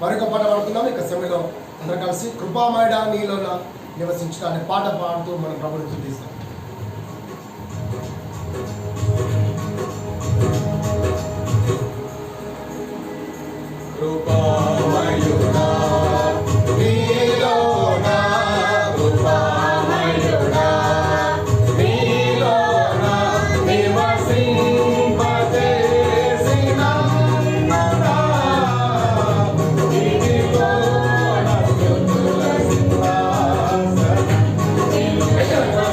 మరొక పాట పాడుతున్నాం. ఇక సమయంలో అందరం కలిసి కృపామయుడా నీలో నివసించిన అనే పాట పాడుతూ మనం ప్రభుత్వం స్తుతిస్తాం. కృపామయుడా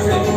Sing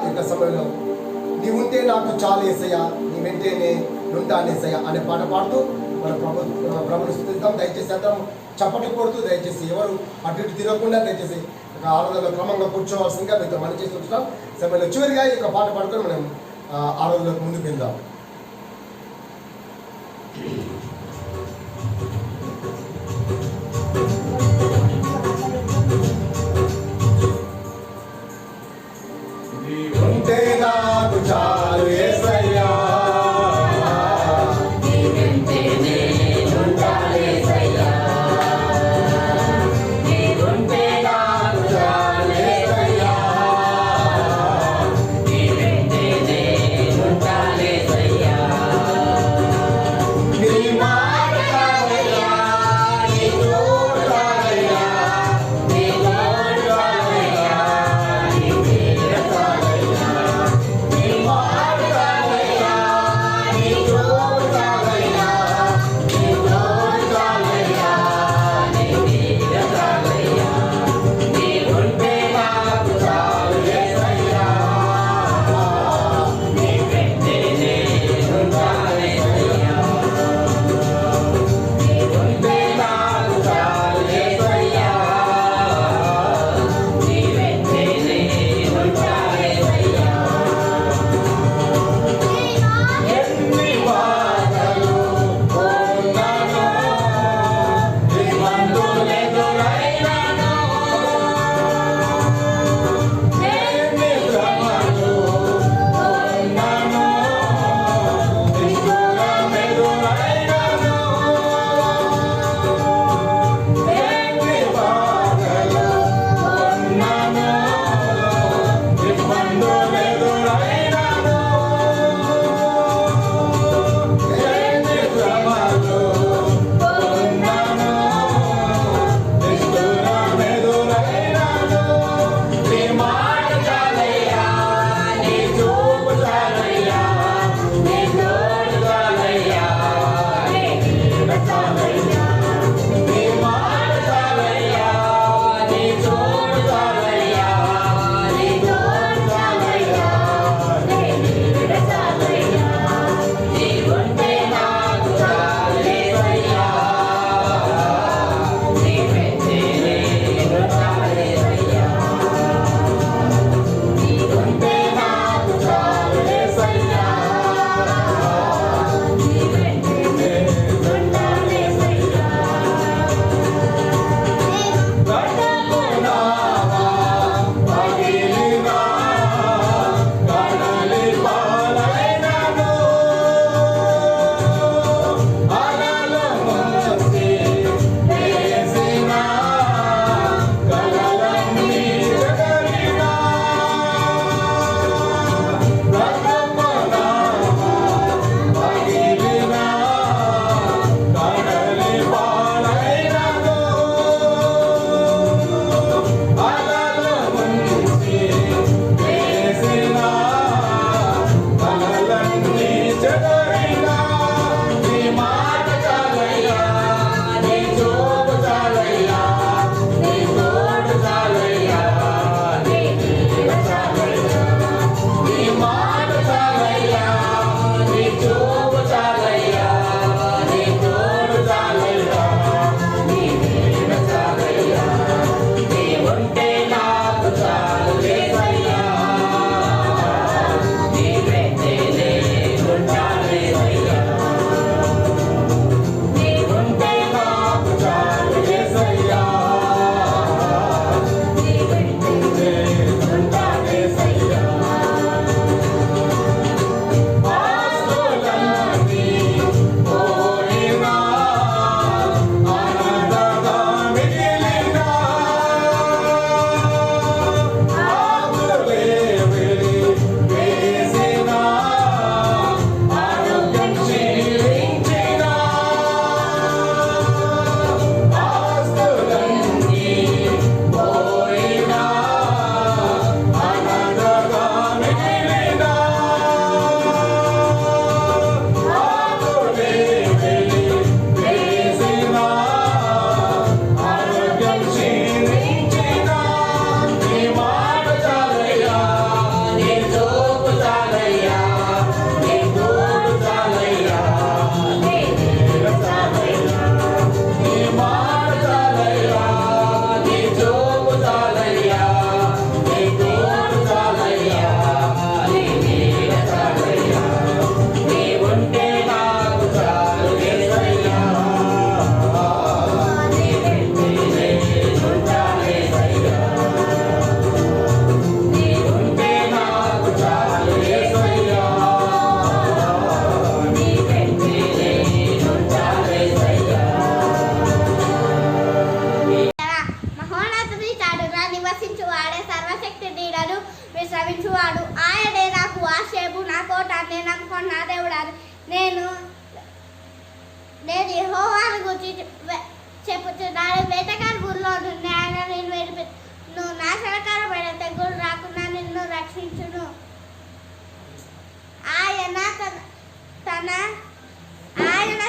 ఈ యొక్క సమయంలో నీ ఉంటే నాకు చాలు యేసయ్యా, నీ వెంటే ఉంటాను యేసయ్యా అనే పాట పాడుతూ మన ప్రభుని స్తుతిద్దాం. దయచేసి అందరం చప్పట్లు కొడుతూ, దయచేసి ఎవరు అటు ఇటు తిరగకుండా దయచేసి ఒక ఆరాధనలో క్రమంగా కూర్చోవలసిందిగా మీతో మనం చేసి ఉంచుతాం. సమయంలో చివరిగా ఈ యొక్క పాట పాడుకొని మనం ఆరాధనలోకి ముందుకు వెళ్దాం. ఉంటే నాకు చాలు యేసయ్యా, Say నేను యెహోవాను గురించి చెప్పుచున్నాను. వేటగాడి ఊరిలో నుండి ఆయన నిన్ను నువ్వు నాశనకరమైన తెగులు రాకుండా నిన్ను రక్షించును. ఆయన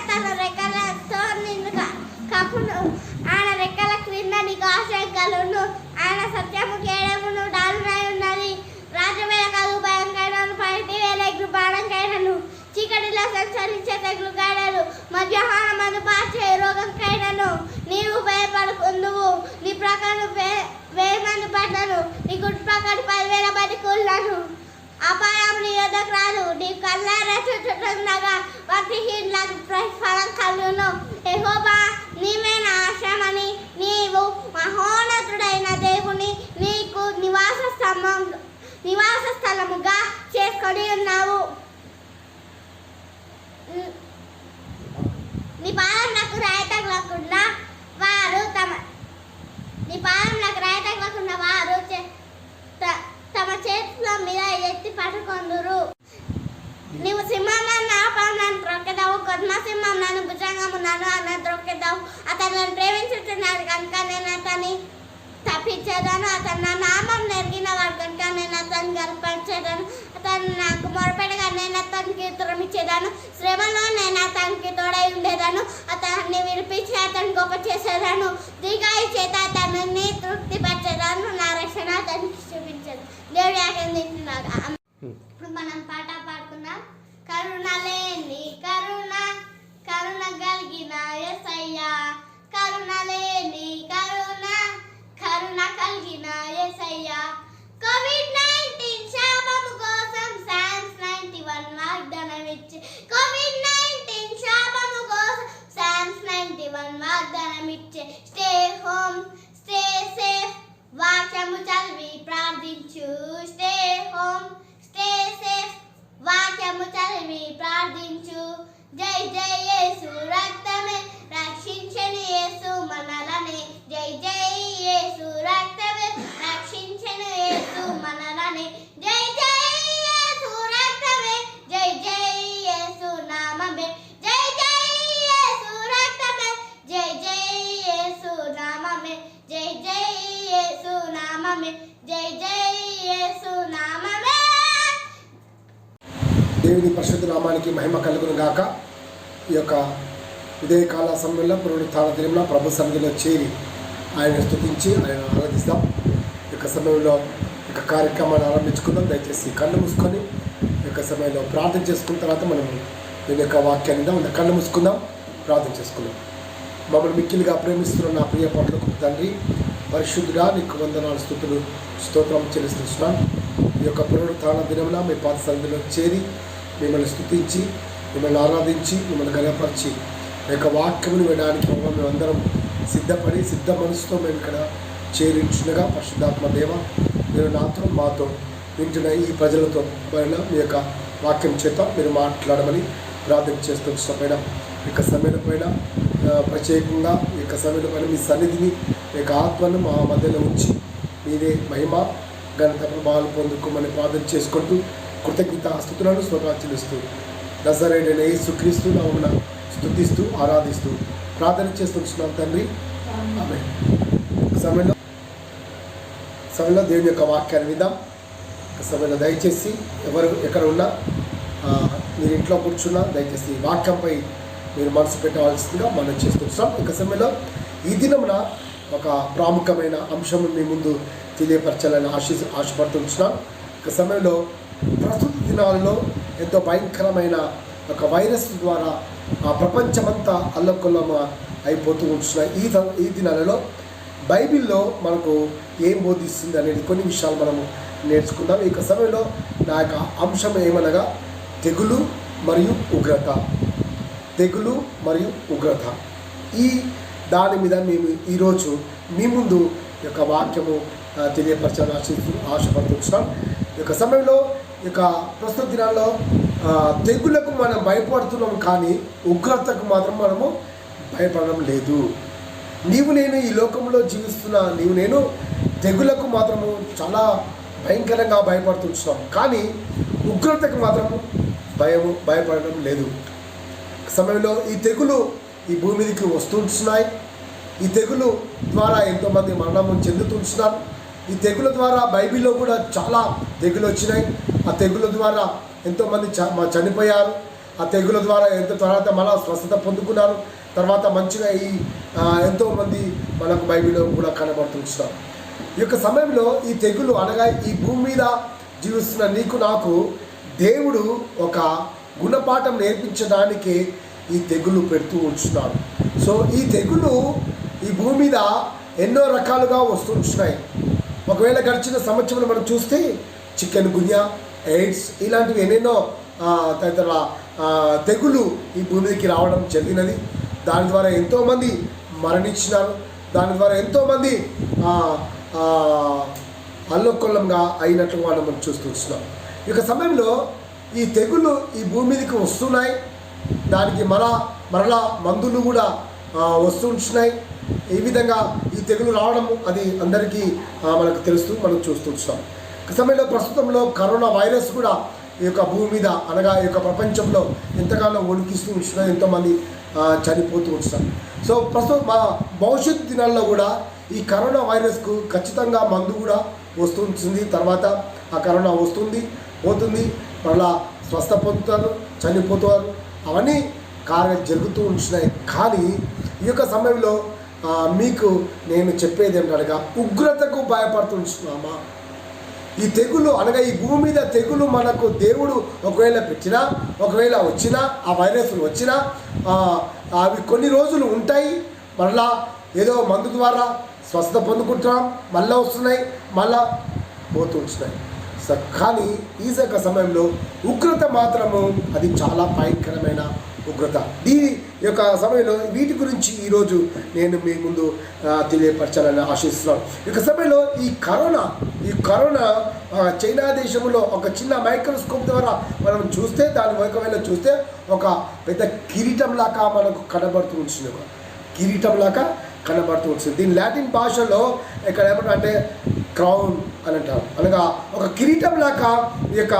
తన రెక్కలతో నిన్ను కప్పును. ఆయన రెక్కల క్రింద నీకు ఆశ్రయం కలుగును. ఆయన సత్యము కేడమును డాలునై ఉన్నది. రాజవేలకలు భయంకరను 10,000 బాణంకైనను చీకటిలో సంచరించే తెగులు కైనను మధ్యాహ్నమందు పాచే రోగం కైనను నీవు భయపడుకుందువు. నీ ప్రక్కను 1000 మంది పడ్డను, నీ కుట్టుపక్కన 10,000 మంది కూలినను. అపాయం నీ యొద్దకు రాదు. నీ కళ్ళారా చుట్టుగా భక్తిహీనులకు ప్రతిఫలం కలుగును. యెహోవా నీవే నా ఆశ్రయమని నీవు మహోన్నతుడైన దేవుని నీకు నివాస స్థలముగా చేసుకొని ఉన్నావు. నీ పాదములకు రాయి తగలకుండా వారు తమ చేతుల మీద ఎత్తి పట్టుకొందురు. నీవు సింహం నన్ను ఆపం నన్ను త్రొక్కెదావు, కొద్మ సింహం నన్ను భుజంగము నన్ను అన్న త్రొక్కెదావు. అతను నన్ను ప్రేమించుతున్నాడు కనుక నేను అతన్ని తప్పించేదాను. అతను నా నామం నెరిగిన వాడు కనుక నేను అతన్ని గర్పరిచేదాను. అతను నాకు మొరపెడగా నేను అతనికి ఉత్తరం ఇచ్చేదాను. శ్రమలో నేను అతనికి తోడై ఉండేదాను. అతన్ని విడిపించి అతన్ని గొప్ప చేసేదాను. దీర్ఘాయు చేత అతన్ని తృప్తిపరిచేదాను. నా రక్షణ అతనికి చూపించేది. దేవుడి ఆనందించినాగా. ఇప్పుడు మనం పాట పాడుకుందాం. కరుణ లేని కరుణ కలిగిన యేసయ్యా, కరుణ లేని కరుణ కలిగిన యేసయ్యా. COVID-19 శాపము కోసం Psalms 91 వాగ్దానం ఇచ్చి, COVID-19 శాపము కోసం Psalms 91 వాగ్దానం ఇచ్చే. స్టే హోమ్, స్టే సేఫ్, వాక్యము చదివి ప్రార్థించు. స్టే హోమ్, స్టే సేఫ్, వాక్యము చదివి ప్రార్థించు. జై జై యేసు రక్తమే రక్షించని యేసు మనలని. జై జై యేసు రక్తమే రక్షించని యేసు మనలని. జై జై యేసు రక్తమే, జై జై యేసు నామమే. జై జై యేసు రక్తమే, జై జై యేసు నామమే. జై జై యేసు నామమే, జై జై యేసు నామమే. దేవుని పరిశుద్ధ నామానికి మహిమ కలుగును గాక. ఈ యొక్క ఉదయకాల సమయంలో పునరుత్థాన దినమున ప్రభు సన్నిధిలో చేరి ఆయన స్తుతించి ఆయన ఆరాధిస్తాం. ఈ యొక్క సమయంలో ఈ కార్యక్రమాన్ని ఆరంభించుకుందాం. దయచేసి కళ్ళు మూసుకొని ఈ యొక్క సమయంలో ప్రార్థన చేసుకున్న తర్వాత మనం దీని యొక్క వాక్యాన్ని కళ్ళు మూసుకుందాం, ప్రార్థన చేసుకుందాం. మమ్మల్ని మిక్కిలిగా ప్రేమిస్తున్న నా ప్రియ పట్లకు తండ్రి పరిశుద్ధుడా, నీకు వందనాలు స్తుతులు స్తోత్రం చెల్లిస్తున్నాను. ఈ యొక్క పునరుత్థాన దినమున మీ పాద సన్నిధిలో చేరి మిమ్మల్ని స్తుతించి మిమ్మల్ని ఆరాధించి మిమ్మల్ని గణపరిచి ఈ యొక్క వాక్యమును వినడానికి మేమందరం సిద్ధపడి సిద్ధ మనసుతో మేము ఇక్కడ చేరించుండగా పరిశుద్ధాత్మ దేవ మీరు నాతో మాతో వింటున్న ఈ ప్రజలతో పైన మీ యొక్క వాక్యం చేత మీరు మాట్లాడమని ప్రార్థన చేస్తున్న పైన ఈ యొక్క సమయం పైన ప్రత్యేకంగా ఈ యొక్క సమయం పైన మీ సన్నిధిని మీ యొక్క ఆత్మను మా మధ్యలో ఉంచి మీరే మహిమ ఘనత ప్రభావాలు పొందుకోమని ప్రార్థన చేసుకుంటూ కృతజ్ఞత స్తుతులను స్తోత్రాలు చెల్లిస్తూ నజరేయుడైన యేసుక్రీస్తు నామమున స్తుతిస్తూ ఆరాధిస్తూ ప్రార్థన చేస్తున్నాం తండ్రి, ఆమేన్. సమయంలో దేవుని యొక్క వాక్యాన్ని విందాం. సమయంలో దయచేసి ఎవరు ఎక్కడ ఉన్నా మీరు ఇంట్లో కూర్చున్నా దయచేసి వాక్యంపై మీరు మనసు పెట్టవలసిందిగా మనం చేస్తున్నాం. ఇక సమయంలో ఈ దినమున ఒక ప్రాముఖ్యమైన అంశం మీ ముందు తెలియపరచాలని ఆశపడుతున్నాం. ఇక సమయంలో ప్రస్తుత దినాలలో ఎంతో భయంకరమైన ఒక వైరస్ ద్వారా ప్రపంచమంతా అల్లకొల్లం అయిపోతూ ఉంటున్న ఈ దినాలలో బైబిల్లో మనకు ఏం బోధిస్తుంది అనేది కొన్ని విషయాలు మనము నేర్చుకుందాం. ఈ సమయంలో నా యొక్క అంశం ఏమనగా తెగులు మరియు ఉగ్రత. తెగులు మరియు ఉగ్రత, ఈ దాని మీద మేము ఈరోజు మీ ముందు యొక్క వాక్యము తెలియపరచాలని ఆశపడుతున్నాం. ఈ యొక్క సమయంలో ఇక ప్రస్తుత దినాల్లో తెగులకు మనం భయపడుతున్నాం, కానీ ఉగ్రతకు మాత్రం మనము భయపడడం లేదు. నీవు నేను ఈ లోకంలో జీవిస్తున్న నీవు నేను తెగులకు మాత్రము చాలా భయంకరంగా భయపడుతున్నాం, కానీ ఉగ్రతకు మాత్రము భయపడడం లేదు. సమయంలో ఈ తెగులు ఈ భూమి మీదకి వస్తుంటున్నాయి. ఈ తెగులు ద్వారా ఎంతోమంది మరణం చెందుతుంటున్నారు. ఈ తెగుల ద్వారా బైబిల్లో కూడా చాలా తెగులు వచ్చినాయి. ఆ తెగుల ద్వారా ఎంతోమంది చనిపోయారు. ఆ తెగుల ద్వారా తర్వాత మళ్ళా స్వస్థత పొందుకున్నారు. తర్వాత మంచిగా ఎంతోమంది మనకు బైబిల్లో కూడా కనబడుతుంటున్నారు. ఈ యొక్క సమయంలో ఈ తెగులు అనగా ఈ భూమి మీద జీవిస్తున్న నీకు నాకు దేవుడు ఒక గుణపాఠం నేర్పించడానికి ఈ తెగులు పెడుతూ ఉంటున్నాడు. సో ఈ తెగులు ఈ భూమి మీద ఎన్నో రకాలుగా వస్తుంటున్నాయి. ఒకవేళ గడిచిన సంవత్సరంలో మనం చూస్తే చికెన్ గున్యా, ఎయిడ్స్ ఇలాంటివి ఎన్నెన్నో తదితర తెగులు ఈ భూమికి రావడం జరిగినది. దాని ద్వారా ఎంతోమంది మరణించినారు. దాని ద్వారా ఎంతోమంది అల్లకొల్లంగా అయినట్లుగా మనం చూస్తున్నాం. ఈ యొక్క సమయంలో ఈ తెగులు ఈ భూమి మీదకి వస్తున్నాయి. దానికి మరలా మందులు కూడా వస్తుంటున్నాయి. ఈ విధంగా ఈ తెగులు రావడం అది అందరికీ మనకు మనం చూస్తున్నాం. ఈ సమయంలో ప్రస్తుతంలో కరోనా వైరస్ కూడా ఈ యొక్క భూమి మీద అనగా ఈ యొక్క ప్రపంచంలో ఎంతగానో వణికిస్తూ ఉంటున్నారు. ఎంతోమంది చనిపోతూ ఉంటున్నారు. సో ప్రస్తుతం మా భవిష్యత్తు దినాల్లో కూడా ఈ కరోనా వైరస్కు ఖచ్చితంగా మందు కూడా వస్తుంది. తర్వాత ఆ కరోనా వస్తుంది, పోతుంది, మళ్ళా స్వస్థ పొందుతారు, చనిపోతారు. అవన్నీ కార్యాలు జరుగుతూ ఉంటున్నాయి. కానీ ఈ యొక్క సమయంలో మీకు నేను చెప్పేది ఏమిటనగా ఉగ్రతకు భయపడుతున్నామా? ఈ తెగులు అనగా ఈ భూమి మీద తెగులు మనకు దేవుడు ఒకవేళ పెట్టినా, ఒకవేళ వచ్చినా, ఆ వైరస్లు వచ్చినా అవి కొన్ని రోజులు ఉంటాయి. మళ్ళా ఏదో మందు ద్వారా స్వస్థత పొందుకుంటున్నాం, మళ్ళీ వస్తున్నాయి, మళ్ళా పోతూ ఉంటున్నాయి. కానీ ఈ సమయంలో ఉగ్రత మాత్రము అది చాలా భయంకరమైన ఉగ్రత. దీని యొక్క సమయంలో వీటి గురించి ఈరోజు నేను మీ ముందు తెలియపరచాలని ఆశిస్తున్నాను. ఈ యొక్క సమయంలో ఈ కరోనా చైనా దేశంలో ఒక చిన్న మైక్రోస్కోప్ ద్వారా మనం చూస్తే దాని ఒకవేళ చూస్తే ఒక పెద్ద కిరీటంలాగా మనకు కనబడుతూ ఉంటుంది. ఒక కిరీటంలాగా కనబడుతూ ఉంటుంది. దీని లాటిన్ భాషలో ఇక్కడ ఏమంటే క్రౌన్ అని అంటారు. అనగా ఒక కిరీటం లాగా ఈ యొక్క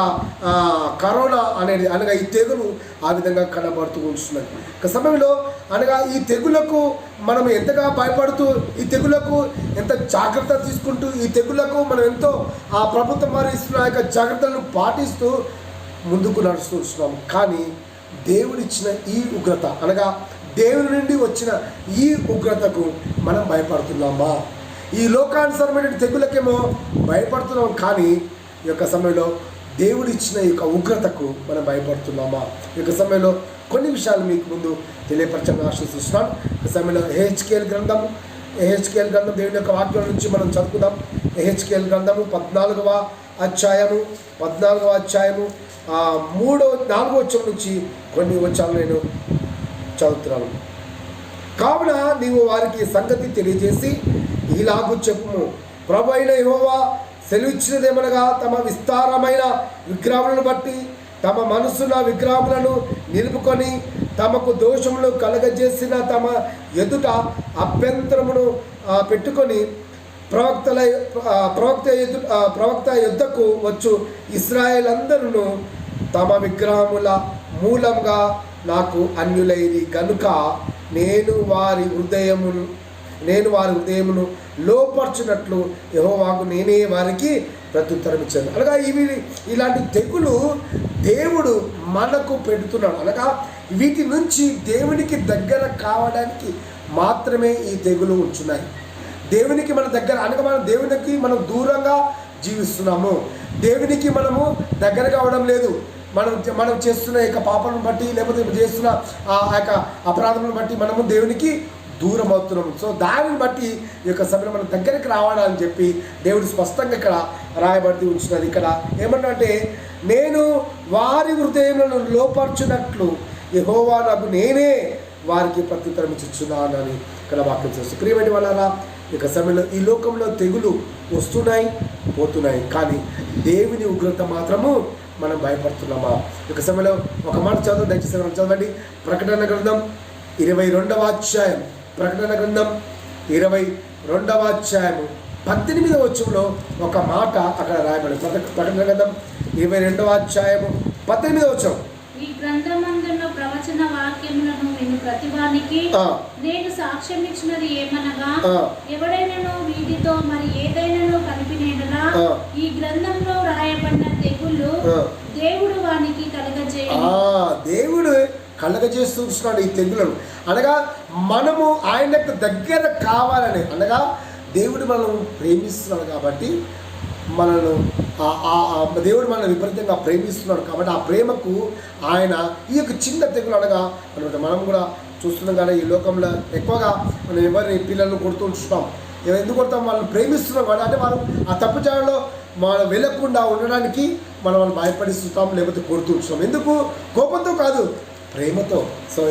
కరోనా అనేది అనగా ఈ తెగులు ఆ విధంగా కనబడుతూ ఉంటున్నది. ఒక సమయంలో అనగా ఈ తెగులకు మనం ఎంతగా భయపడుతూ, ఈ తెగులకు ఎంత జాగ్రత్త తీసుకుంటూ, ఈ తెగులకు మనం ఎంతో ఆ ప్రభుత్వం వారు ఇస్తున్న యొక్క జాగ్రత్తలను పాటిస్తూ ముందుకు నడుస్తూ ఉంటున్నాం. కానీ దేవుడిచ్చిన ఈ ఉగ్రత అనగా దేవుని నుండి వచ్చిన ఈ ఉగ్రతకు మనం భయపడుతున్నామా? ఈ లోకానుసరమైన తెగులకేమో భయపడుతున్నాం. కానీ ఈ యొక్క సమయంలో దేవుడిచ్చిన ఈ యొక్క ఉగ్రతకు మనం భయపడుతున్నామా? ఈ యొక్క సమయంలో కొన్ని విషయాలు మీకు ముందు తెలియపరచాలని ఆశిస్తున్నాను. ఈ సమయంలో ఎహెచ్కేఎల్ గ్రంథం దేవుని యొక్క వాక్యం నుంచి మనం చదువుకుందాం. ఎహెచ్కేఎల్ గ్రంథము 14వ అధ్యాయము 4వ వచనం నుంచి కొన్ని వచనాలు నేను చదువుతున్నాను. కావున నీవు వారికి సంగతి తెలియజేసి ఇలాగూ చెప్పుము, ప్రభు అయిన యెహోవా సెలవిచ్చినదేమనగా, తమ విస్తారమైన విగ్రహములను బట్టి తమ మనసున్న విగ్రహములను నిలుపుకొని తమకు దోషములు కలగజేసిన తమ ఎదుట అభ్యంతరమును పెట్టుకొని ప్రవక్త యుద్ధకు వచ్చు ఇశ్రాయేల్ అందరూ తమ విగ్రహముల మూలంగా నాకు అన్యులైరి కనుక నేను వారి హృదయమును లోపర్చినట్లు యెహోవాకు నేనే వారికి ప్రత్యుత్తరం ఇచ్చాను. అనగా ఇలాంటి తెగులు దేవుడు మనకు పెడుతున్నాడు. అనగా వీటి నుంచి దేవునికి దగ్గర కావడానికి మాత్రమే ఈ తెగులు ఉంచున్నాయి. దేవునికి మన దగ్గర అనగా దేవునికి మనం దూరంగా జీవిస్తున్నాము. దేవునికి మనము దగ్గర కావడం లేదు. మనం చేస్తున్న యొక్క పాపాలను బట్టి, లేకపోతే చేస్తున్న ఆ యొక్క అపరాధములను బట్టి మనము దేవునికి దూరం అవుతున్నాము. సో దానిని బట్టి ఈ యొక్క సమయంలో మనం దగ్గరికి రావాలని చెప్పి దేవుడు స్పష్టంగా ఇక్కడ రాయబడి ఉంచున్నది. ఇక్కడ ఏమన్నంటే, నేను వారి హృదయములను లోపర్చున్నట్లు యెహోవా నాకు నేనే వారికి ప్రత్యుత్తరం ఇచ్చుచున్నానని ఇక్కడ వాక్యం చేస్తుంది. ప్రియమైన వాళ్ళారా, ఈ యొక్క సమయంలో ఈ లోకంలో తెగులు వస్తున్నాయి, పోతున్నాయి. కానీ దేవుని ఉగ్రత మాత్రము మనం భయపడుతున్నామా? ఈ యొక్క సమయంలో ఒక మాట చదువు, దయచేసి చదవండి. ప్రకటన గ్రంథం 22వ అధ్యాయం, ప్రకటన గ్రంథం 22వ అధ్యాయము 18వ వచనంలో ఒక మాట అక్కడ రాయబడి. ప్రకటన గ్రంథం 22వ అధ్యాయము 18వ వచనం. ఈ గ్రంథమందున్న ప్రవచన వాక్యములను విను ప్రతివానికి నేను సాక్ష్యం ఇచ్చినది ఏమనగా, ఎవడైనాను వీటితో మరి ఏదైనాను కలిపినేడలా ఈ గ్రంథంలో రాయబడిన తెగులు దేవుడు వానికి దేవుడు కలగజేస్తున్నాడు ఈ తెగులను. అనగా మనము ఆయన దగ్గర కావాలని, అనగా దేవుడు మనం ప్రేమిస్తున్నాడు కాబట్టి మనను దేవుడు మనల్ని విపరీతంగా ప్రేమిస్తున్నాడు కాబట్టి ఆ ప్రేమకు ఆయన ఈ యొక్క చిన్న తెగులు అనగా మనం కూడా చూస్తున్నాం. కానీ ఈ లోకంలో ఎక్కువగా మనం ఎవరిని పిల్లలను కొడుతూ ఉంచుతాం. ఎందుకు కొడతాం? వాళ్ళని ప్రేమిస్తున్నాం కాబట్టి. అంటే మనం ఆ తప్పు జాడలో మనం వెళ్ళకుండా ఉండడానికి మనం వాళ్ళని భయపడిస్తుంటాం, లేకపోతే కొడుతూ ఉంచుతాం. ఎందుకు? కోపంతో కాదు, ప్రేమతో. సో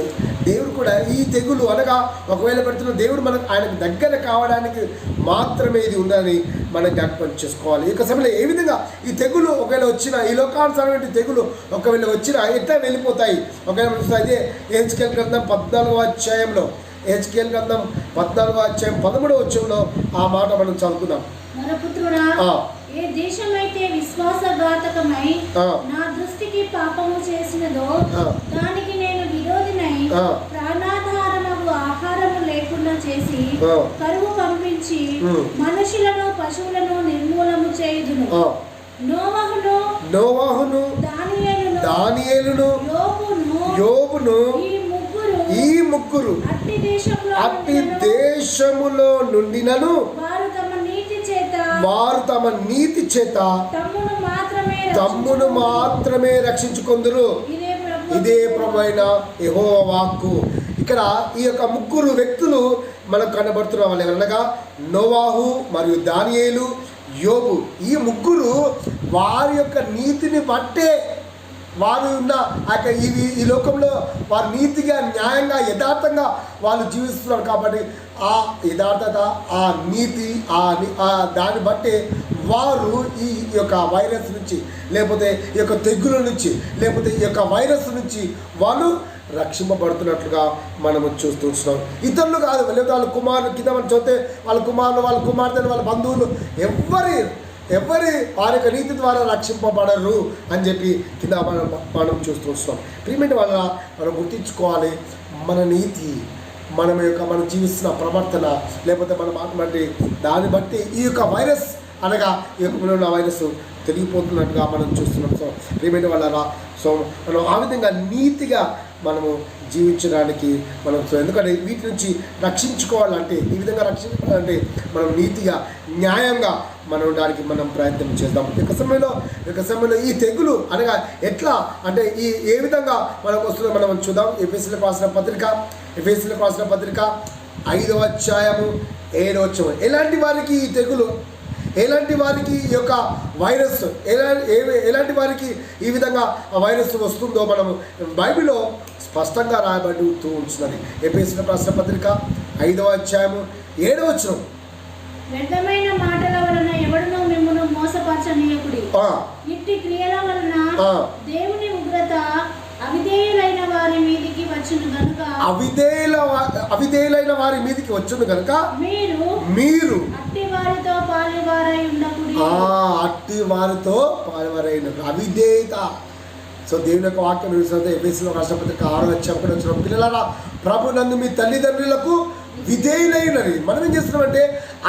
దేవుడు కూడా ఈ తెగులు అనగా ఒకవేళ పెడుతున్న దేవుడు మనకు ఆయనకు దగ్గర కావడానికి మాత్రమే ఇది ఉందని మనం జ్ఞాపకం చేసుకోవాలి. ఈ సమయంలో ఏ విధంగా ఈ తెగులు ఒకవేళ వచ్చినా, ఈ లోకానుసారమైన తెగులు ఒకవేళ వచ్చినా ఎట్లా వెళ్ళిపోతాయి? ఒకవేళ అయితే హెచ్కేల్ గ్రంథం 14వ అధ్యాయంలో, హెచ్కేల్ గ్రంథం 14వ అధ్యాయం 13వ వచనంలో ఆ మాట మనం చదువుకుందాం. ఏ దేశమైతే విశ్వాసఘాతకమై నా దృష్టికి పాపము చేసినదో దానికి నేను విరోధినై ప్రాణాధారము ఆహారము లేకుండా చేసి కరువు పంపించి మనుషులను పశువులను నిర్మూలము చేయుదును. నోవహును దానియేలును యోబును ఈ ముగ్గురు అట్టి దేశములో నుండినను వారు తమ నీతి చేత తమ్మును మాత్రమే రక్షించుకొందురు. ఇదే ప్రభువైన యెహోవా వాక్కు. ఇక్కడ ఈ యొక్క ముగ్గురు వ్యక్తులు మనకు కనబడుతున్న వాళ్ళు అనగా నోవాహు మరియు దానియేలు, యోబు. ఈ ముగ్గురు వారి యొక్క నీతిని బట్టే వారు ఉన్న ఈ లోకంలో వారు నీతిగా, న్యాయంగా, యథార్థంగా వాళ్ళు జీవిస్తున్నారు. కాబట్టి ఆ యథార్థత, ఆ నీతి, దాన్ని బట్టే వారు ఈ యొక్క వైరస్ నుంచి, లేకపోతే ఈ యొక్క తెగుల నుంచి, లేకపోతే ఈ యొక్క వైరస్ నుంచి వాళ్ళు రక్షింపబడుతున్నట్లుగా మనము చూస్తున్నాం. ఇతరులు కాదు, లేకపోతే వాళ్ళ కుమారులు కింద మనం చూస్తే వాళ్ళ కుమారులు, వాళ్ళ కుమార్తెలు, వాళ్ళ బంధువులు ఎవరి వారి యొక్క నీతి ద్వారా రక్షింపబడరు అని చెప్పి కింద మనం చూస్తున్నాం. ప్రియమైన వల్ల మనం గుర్తించుకోవాలి, మన నీతి, మనం జీవిస్తున్న ప్రవర్తన, లేకపోతే మనం మాట్లాడి దాన్ని బట్టి ఈ యొక్క వైరస్ అనగా ఈ యొక్క వైరస్ తెలిగిపోతున్నట్టుగా మనం చూస్తున్నాం. సో ప్రియమైన వాళ్ళరా, సో మనం ఆ విధంగా నీతిగా మనము జీవించడానికి మనం, సో ఎందుకంటే వీటి నుంచి రక్షించుకోవాలంటే, ఈ విధంగా రక్షించుకోవాలంటే మనం నీతిగా, న్యాయంగా మనం ఉండడానికి మనం ప్రయత్నం చేద్దాం. ఈ సమయంలో ఈ తెగులు అనగా ఎట్లా అంటే ఏ విధంగా మనకు వస్తుందో మనం చూద్దాం. ఎఫెసీయులకు రాసిన పత్రిక 5వ అధ్యాయము 7వ వచనం. ఎలాంటి వారికి ఈ తెగులు, ఎలాంటి వారికి ఈ యొక్క వైరస్, ఎలాంటి వారికి ఈ విధంగా వైరస్ వస్తుందో మనము బైబిల్లో స్పష్టంగా రాయబడుతూ ఉంటున్నది. ఎఫెసీయులకు రాసిన పత్రిక 5వ అధ్యాయము 7వ వచనం. వ్యర్థమైన మాటల వలన ఎవడునూ మిమ్మును మోసపరచనీయకుడి. ఇట్టి క్రియల వలన దేవుని ఉగ్రత అవిధేయులైన వారి మీదికి వచ్చును గనుక అవిధేయులైన వారి మీదికి వచ్చును గనుక మీరు అట్టి వారితో పాలువారై ఉండకుడి. అవిధేయత. సో దేవుని యొక్క వాక్యం ఎఫెసీయులకు రాసిన పత్రిక 6వ అధ్యాయం వచ్చిన పిల్లలారా, ప్రభు నందు మీ తల్లిదండ్రులకు విధేయులైనది. మనం ఏం చేస్తున్నామంటే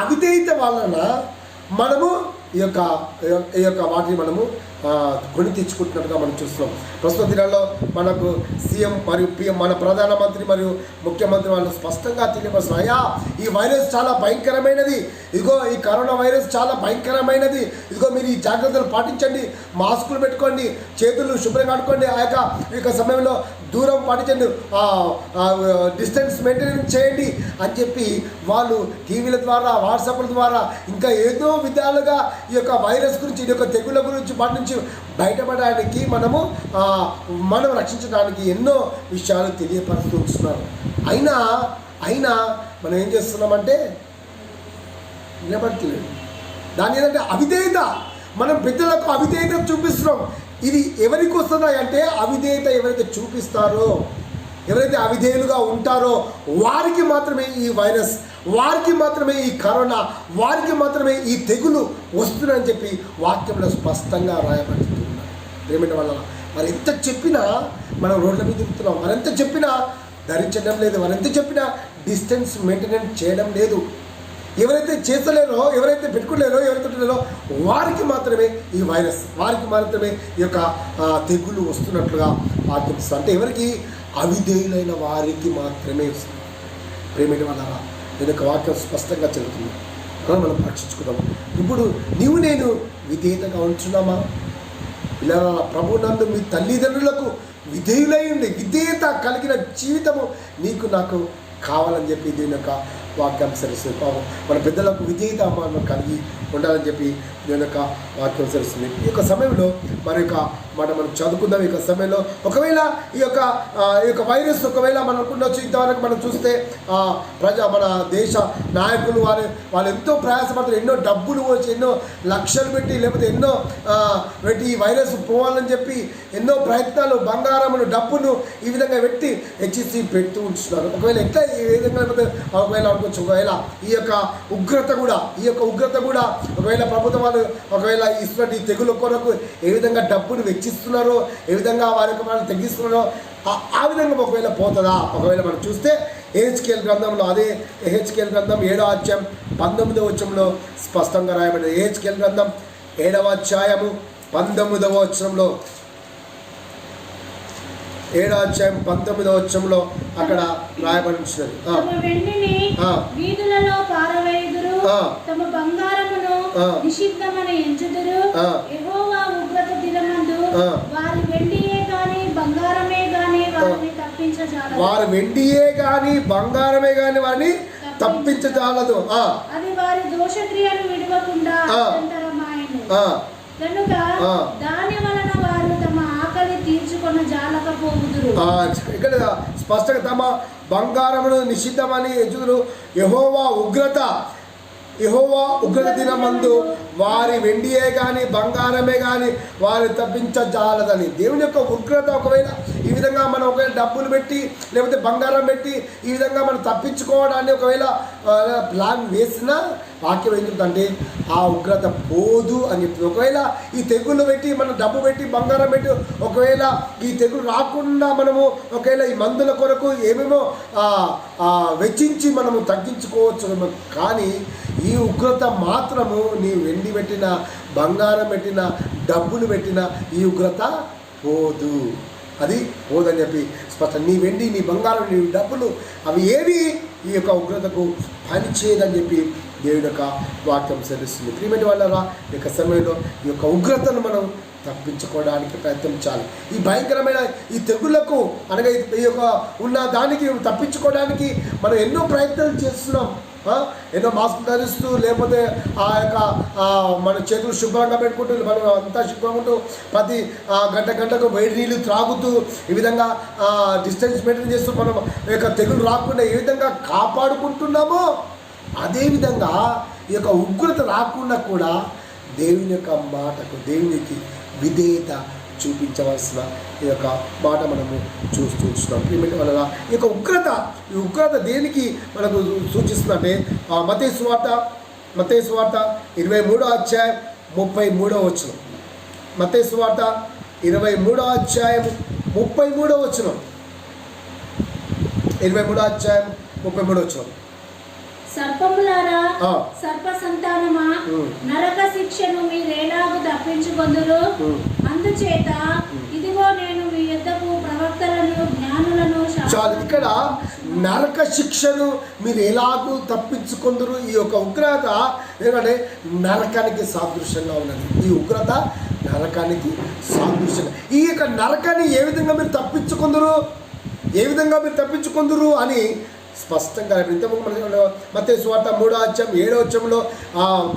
అవిధేయత వలన మనము ఈ యొక్క వాటిని మనము కొని తెచ్చుకుంటున్నట్టుగా మనం చూస్తున్నాం. ప్రస్తుత దినాల్లో మనకు సీఎం మరియు పిఎం, మన ప్రధానమంత్రి మరియు ముఖ్యమంత్రి వాళ్ళు స్పష్టంగా తెలియపరుస్తున్నారు, అయ్యా ఈ వైరస్ చాలా భయంకరమైనది, ఇదిగో ఈ కరోనా వైరస్ చాలా భయంకరమైనది, ఇదిగో మీరు ఈ జాగ్రత్తలు పాటించండి, మాస్కులు పెట్టుకోండి, చేతులు శుభ్రంగా కట్టుకోండి, ఆ యొక్క సమయంలో దూరం పాటించండి, డిస్టెన్స్ మెయింటైన్ చేయండి అని చెప్పి వాళ్ళు టీవీల ద్వారా, వాట్సాప్ల ద్వారా, ఇంకా ఏదో విధాలుగా ఈ యొక్క వైరస్ గురించి, ఈ యొక్క తెగుల గురించి వాటి నుంచి బయటపడడానికి మనం రక్షించడానికి ఎన్నో విషయాలు తెలియపరుస్తూ ఉంటున్నారు. అయినా మనం ఏం చేస్తున్నామంటే నిలబడట్లేదు. దాని ఏంటంటే అవిధేయత. మనం పెద్దలకు అవిధేయత చూపిస్తున్నాం. ఇది ఎవరికి వస్తుందా అంటే అవిధేయత ఎవరైతే చూపిస్తారో, ఎవరైతే అవిధేయులుగా ఉంటారో వారికి మాత్రమే ఈ వైరస్, వారికి మాత్రమే ఈ కరోనా, వారికి మాత్రమే ఈ తెగులు వస్తుందని చెప్పి వాక్యంలో స్పష్టంగా రాయబడుతున్నారు. ఏమిటి వల్ల మరి ఎంత చెప్పినా మనం రోడ్ల మీద తిరుగుతున్నాం, మరి ఎంత చెప్పినా ధరించడం లేదు, మరి ఎంత చెప్పినా డిస్టెన్స్ మెయింటెనెన్స్ చేయడం లేదు. ఎవరైతే చేస్తలేరో, ఎవరైతే పెట్టుకోలేరో, ఎవరైతే పెట్టలేరో వారికి మాత్రమే ఈ వైరస్, వారికి మాత్రమే ఈ యొక్క తెగులు వస్తున్నట్లుగా ఆలోచిస్తుంది. అంటే ఎవరికి? అవిధేయులైన వారికి మాత్రమే వస్తుంది. ప్రేమటి వల్ల నేను యొక్క వాక్యం స్పష్టంగా చెబుతుంది. మనం రక్షించుకుందాం. ఇప్పుడు నీవు నేను విధేయతగా ఉంచున్నామా? ఇలా ప్రభు నందు మీ తల్లిదండ్రులకు విధేయులై ఉండి విధేయత కలిగిన జీవితము నీకు నాకు కావాలని చెప్పి దీని యొక్క వాక్యం సరిస్తుంది. మన పెద్దలకు విధేయత మనం కలిగి ఉండాలని చెప్పి దీని యొక్క వాక్యం సరిస్తుంది. ఈ యొక్క సమయంలో మరి యొక్క మాట మనం చదువుకుందాం. ఈ యొక్క సమయంలో ఒకవేళ ఈ యొక్క వైరస్ ఒకవేళ మనకు ఉండొచ్చు. ఇంతవరకు మనం చూస్తే మన దేశ నాయకులు వాళ్ళు ఎంతో ప్రయాసపడతారు, ఎన్నో డబ్బులు వచ్చి ఎన్నో లక్షలు పెట్టి లేకపోతే ఎన్నో పెట్టి ఈ వైరస్ పోవాలని చెప్పి ఎన్నో ప్రయత్నాలు, బంగారమును, డబ్బును ఈ విధంగా పెట్టి హెచ్సి పెడుతూ ఉంటున్నారు. ఒకవేళ ఎట్లా ఏ విధంగా లేకపోతే ఒకవేళ అనుకోవచ్చు, ఒకవేళ ఈ యొక్క ఉగ్రత కూడా ఒకవేళ ప్రభుత్వం వాళ్ళు ఒకవేళ ఇస్తున్నట్టు ఈ తెగుల కొరకు ఏ విధంగా డబ్బును వెచ్చిస్తున్నారో, ఏ విధంగా వారి యొక్క వాళ్ళు తగ్గిస్తున్నారో ఆ విధంగా ఒకవేళ పోతుందా? ఒకవేళ మనం చూస్తే ఎహెచ్కేల్ గ్రంథంలో, అదే ఎహెచ్కేల్ గ్రంథం 7వ అధ్యాయం 19వ వచనంలో స్పష్టంగా రాయబడింది. ఎహెచ్కేల్ గ్రంథం 7వ అధ్యాయము 19వ వచనంలో, 7వ అధ్యాయం 19వ వచనంలో అక్కడ రాయబడించినది. వీధులలో పారవేయుదురు, తమ బంగారమును నిషిద్ధమని ఎంచుదురు. యెహోవా ఉగ్రత దినమందు వారి వెండియే గాని బంగారమే గాని వారిని తప్పించజాలదు. వారి వెండియే గాని బంగారమే గాని వారిని తప్పించజాలదు. అది వారి దోషక్రియను విడవకుండా అంతరమాయను. కనుక దాని వలన వారు తమ ఆకలి తీర్చుకొన జాలకపోవుదురు. ఇక్కడ స్పష్టంగా తమ బంగారమును నిషిద్ధమని ఎంచుదురు. యెహోవా ఉగ్రత దినమందు వారి వెండియే కానీ బంగారమే కానీ వారి తప్పించజాలదని. దేవుని యొక్క ఉగ్రత ఒకవేళ ఈ విధంగా మనం ఒకవేళ డబ్బులు పెట్టి లేకపోతే బంగారం పెట్టి ఈ విధంగా మనం తప్పించుకోవడాన్ని ఒకవేళ ప్లాన్ వేసినా వాక్యం ఏంటంటే ఆ ఉగ్రత పోదు అని చెప్తుంది. ఒకవేళ ఈ తెగుళ్ళు పెట్టి మనం డబ్బు పెట్టి బంగారం పెట్టి ఒకవేళ ఈ తెగులు రాకుండా మనము ఒకవేళ ఈ మందుల కొరకు ఏమేమో వెచ్చించి మనము తగ్గించుకోవచ్చు. కానీ ఈ ఉగ్రత మాత్రము నీ వెండి పెట్టిన, బంగారం పెట్టిన, డబ్బులు పెట్టిన ఈ ఉగ్రత పోదు. అది పోదని చెప్పి స్పష్టం. నీ వెండి, నీ బంగారం, నీ డబ్బులు అవి ఏవి ఈ యొక్క ఉగ్రతకు పనిచేయదని చెప్పి దేవుని యొక్క వాక్యం సెలవుస్తుంది. ప్రియమైన వాళ్ళరా, ఈ యొక్క సమయంలో ఈ యొక్క ఉగ్రతను మనం తప్పించుకోవడానికి ప్రయత్నించాలి. ఈ భయంకరమైన ఈ తెగుళ్లకు అనగా ఈ యొక్క ఉన్న దానికి తప్పించుకోవడానికి మనం ఎన్నో ప్రయత్నాలు చేస్తున్నాం. ఎన్నో మాస్క్ ధరిస్తూ లేకపోతే ఆ యొక్క మన చేతులు శుభ్రంగా పెట్టుకుంటూ మనం అంతా శుభ్రంగా ఉంటూ ప్రతి గంటకు వేడి నీళ్ళు త్రాగుతూ ఈ విధంగా డిస్టెన్స్ మెయింటైన్ చేస్తూ మనం యొక్క తెగులు రాకుండా ఏ విధంగా కాపాడుకుంటున్నామో అదేవిధంగా ఈ యొక్క ఉగ్రత రాకుండా కూడా దేవుని యొక్క మాటకు, దేవునికి విధేయత చూపించవలసిన ఈ యొక్క మాట మనము చూస్తూ ఉంటున్నాం. ప్రియమైన వల్ల ఈ యొక్క ఉగ్రత దేనికి మనకు సూచిస్తుందంటే మత్తయి సువార్త 23వ అధ్యాయం 33వ వచనం. మత్తయి సువార్త 23వ అధ్యాయం 33వ వచనం. 23వ అధ్యాయం 33వ వచనం. సర్పములారా, సర్ప సంతానమా, నరక శిక్షను మీరేలాగు తప్పించుకొందురు. అందుచేత ఇదిగో నేను మీ యొద్దకు ప్రవక్తలను, జ్ఞానులను. చాలు, ఇక్కడ నరక శిక్షను మీరు ఎలాగూ తప్పించుకొందురు. ఈ యొక్క ఉగ్రత ఎందుకంటే నరకానికి సాదృశ్యంగా ఉన్నది. ఈ ఉగ్రత నరకానికి సాదృశ్యంగా. ఈ యొక్క నరకాన్ని ఏ విధంగా మీరు తప్పించుకొందురు అని స్పష్టంగా ఇంతకుముందు మత్తయి సువార్త 3వ అధ్యాయం 7వ వచనంలో